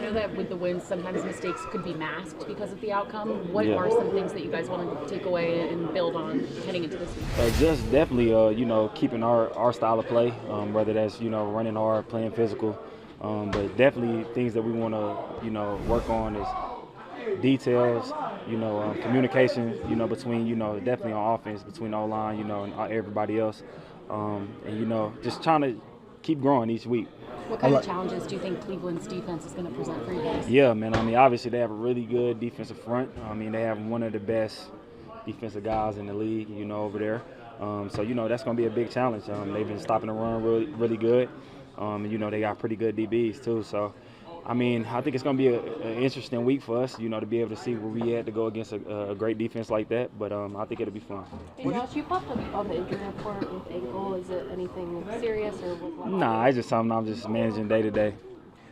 know that with the wins, sometimes mistakes could be masked because of the outcome. What Yeah. are some things that you guys want to take away and build on heading into this week? Just definitely, keeping our style of play, whether that's, running hard, playing physical. But definitely things that we want to, work on is details, communication, between, definitely on offense, between the O-line, and everybody else. Just trying to keep growing each week. What kind of challenges do you think Cleveland's defense is going to present for you guys? Yeah, man. I mean, obviously they have a really good defensive front. I mean, they have one of the best defensive guys in the league, over there. That's going to be a big challenge. They've been stopping the run really, really good. They got pretty good DBs too. So, I mean, I think it's going to be an interesting week for us, to be able to see where we at to go against a great defense like that. But I think it'll be fun. Hey Josh, you popped up on the injury report with ankle. Is it anything serious or what? Nah, it's just something I'm just managing day to day.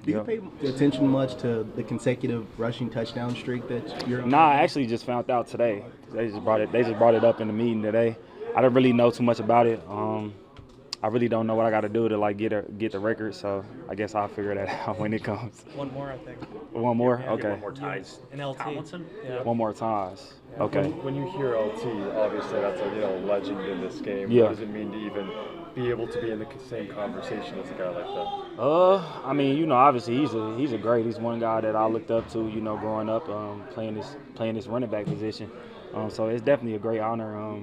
Do you pay attention much to the consecutive rushing touchdown streak that you're on? Nah, I actually just found out today. They just brought it up in the meeting today. I don't really know too much about it. I really don't know what I got to do to get the record. So I guess I'll figure that out when it comes. One more, I think. One more? Yeah, Okay. one more ties. An LT. Tomlinson? Yeah. One more ties. Okay. When you hear LT, obviously that's a legend in this game. Yeah. What does it mean to even be able to be in the same conversation as a guy like that? I mean, obviously he's a great. He's one guy that I looked up to, growing up, playing this running back position. So it's definitely a great honor.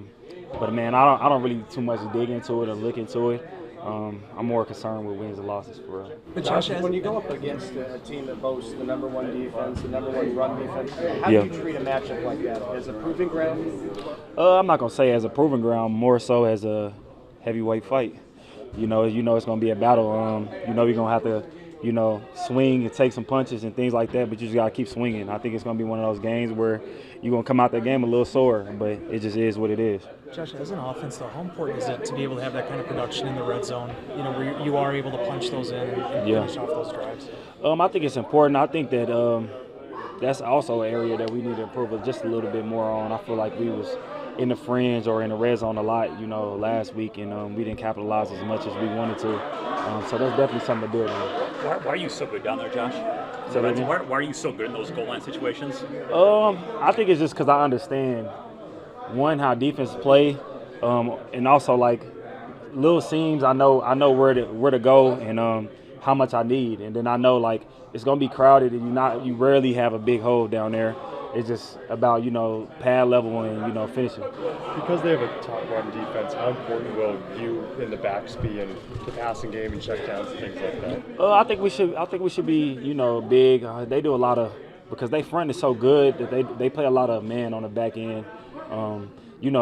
But man, I don't really too much dig into it or look into it. I'm more concerned with wins and losses for real. But Josh, Josh, when you go up against a team that boasts the number one defense, the number one run defense, how Yeah. do you treat a matchup like that? As a proving ground? I'm not gonna say as a proving ground, more so as a heavyweight fight. It's gonna be a battle. You're gonna have to, swing and take some punches and things like that, but you just gotta keep swinging. I think it's gonna be one of those games where you're gonna come out that game a little sore, but it just is what it is. Josh, as an offense, though, how important is it to be able to have that kind of production in the red zone? Where you are able to punch those in and Yeah. finish off those drives. I think it's important. I think that that's also an area that we need to improve just a little bit more on. I feel like we was in the fringe or in the red zone a lot, last week, and we didn't capitalize as much as we wanted to. So that's definitely something to build on. Why are you so good down there, Josh? So Why are you so good in those goal line situations? I think it's just because I understand, one, how defense play, and also like little seams. I know where to go and how much I need, and then I know like it's gonna be crowded and you rarely have a big hole down there. It's just about pad level and finishing. Because they have a top run defense, how important will you in the backs be in the passing game and checkdowns and things like that? I think we should be big. They do a lot of, because they front is so good that they play a lot of man on the back end. And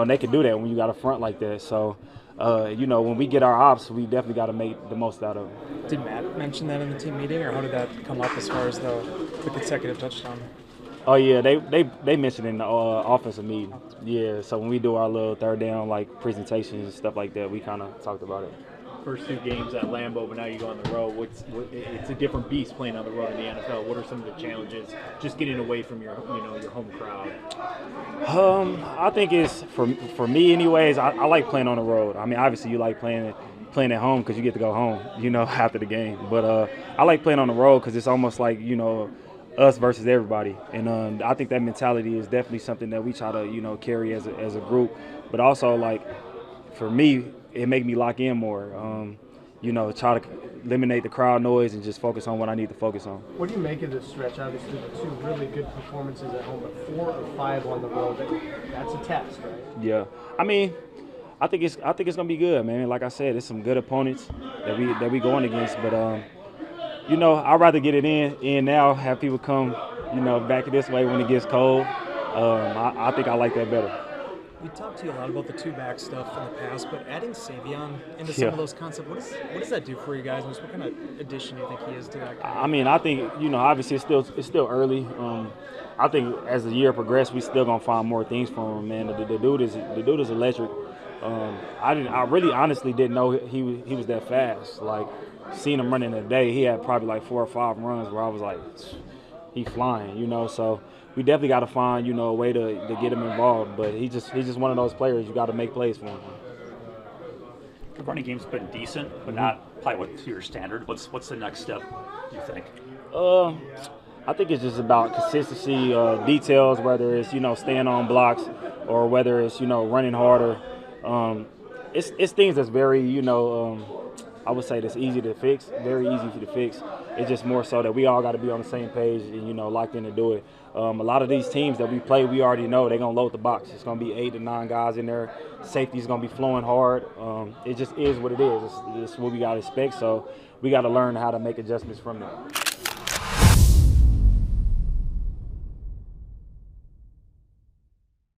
they can do that when you got a front like that. So when we get our ops, we definitely got to make the most out of it. Did Matt mention that in the team meeting, or how did that come up as far as the consecutive touchdown? Oh yeah, they mentioned in the offensive meeting. Yeah, so when we do our little third down presentations and stuff like that, we kind of talked about it. First two games at Lambeau, but now you go on the road. It's a different beast playing on the road in the NFL. What are some of the challenges just getting away from your home crowd? I think it's for me anyways. I like playing on the road. I mean, obviously you like playing at home because you get to go home, after the game. But I like playing on the road because it's almost like us versus everybody, and I think that mentality is definitely something that we try to carry as a group. But also like for me, it make me lock in more. Try to eliminate the crowd noise and just focus on what I need to focus on. What do you make of this stretch? Obviously, the two really good performances at home, but 4 of 5 on the road. That's a test, right? Yeah, I mean, I think it's gonna be good, man. Like I said, it's some good opponents that we going against, but I'd rather get it in now, have people come, back this way when it gets cold. I think I like that better. We talked to you a lot about the two-back stuff in the past, but adding Savion into some of those concepts, what does that do for you guys? What kind of addition do you think he is to that game? I mean, I think, obviously it's still early. I think as the year progresses, we still gonna find more things from him, man. The dude is electric. I really honestly didn't know he was that fast. Like, seeing him running today, he had probably like 4 or 5 runs where I was like, he flying, So we definitely got to find, a way to get him involved. But he's just one of those players you got to make plays for him. The running game's been decent, but not probably to your standard. What's the next step, you think? I think it's just about consistency, details, whether it's, staying on blocks or whether it's, running harder. It's things that's very, I would say that's easy to fix, very easy to fix. It's just more so that we all got to be on the same page and, locked in to do it. A lot of these teams that we play, we already know they're going to load the box. It's going to be 8 to 9 guys in there. Safety's going to be flowing hard. It just is what it is. It's what we got to expect. So we got to learn how to make adjustments from that.